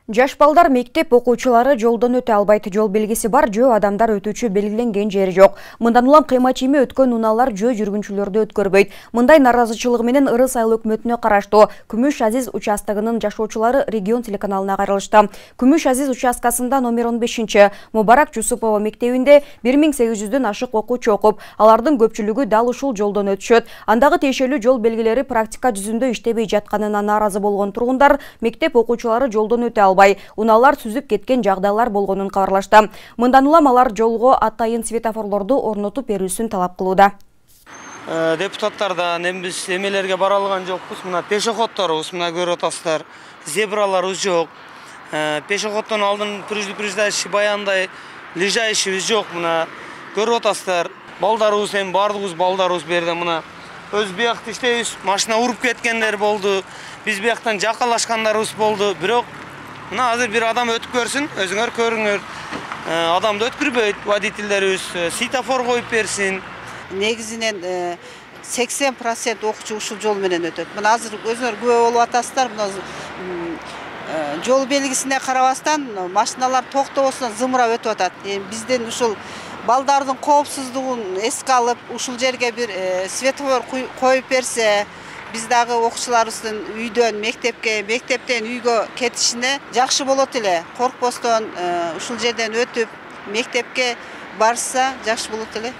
Жаш балдар мектеп окуучулары жолдон өтө албайт. Жол белгиси бар, жөө адамдар өтүүчү белгиленген жери жок. Мындан улам кыйма чийме өткөн унаалар жөө жүргүнчүлөрдү өткөрбөйт. Мындай наразычылыгы менен Ырыс айыл өкмөтүнө караштуу Күмүш Азиз участогунун жашоочулары регион телеканалына кайрылышты. Күмүш Азиз участкасында номер 15 Мубарак Жусупова мектебинде 1800дөн ашык окуучу окуп, алардын көпчүлүгү дал ушул жолдон өтүшөт. Андагы тиешелүү жол белгилери практика жүзүндө иштебей жатканына нааразы болгон тургундар мектеп окуучулары жолдон өтө албайт. Унаалар сүзүп кеткен жагдайлар болгонун кабарлашты. Мындан улам алар жолго атайын светофорлорду орнотуп берүүсүн талап кылууда. Депутаттардан биз эмелерге бара алган жокпуз. Мына пешеходторубуз, мына көрүп атасыздар. Зебраларыбыз жок. Пешеходдон алдын предупреждающий баяндай лежащийбиз жок. Мына көрүп атасыздар. Балдарыбыз бардыгыбыз балдарыбыз берде мына өз биякта иштейбиз. Машина уруп кеткендер болду. Биз бияктан жакалашкандарыбыз болду. Бирок мына азыр бир адам өтүп көрсүн, өзүңөр көрүңөр. Адамды өткүрбөйт, водительдерибиз светофор коюп берсин. Негизинен 80% окуучу ушул жол менен өтөт. Мына азыр өзүңөр күбө болуп атасыздар. Мына жол белгисине карабастан машиналар токтобостон зымырап өтүп атат. Бизден ушул балдардын коопсуздугун эске алып, ушул жерге бир светофор коюп берсе, biz dagı okuşlarımızın үйдөн мектепке, мектептен үйгө кетишине жакшы болот эле. Коркпостон ушул жерден өтүп, мектепке барса жакшы болот эле.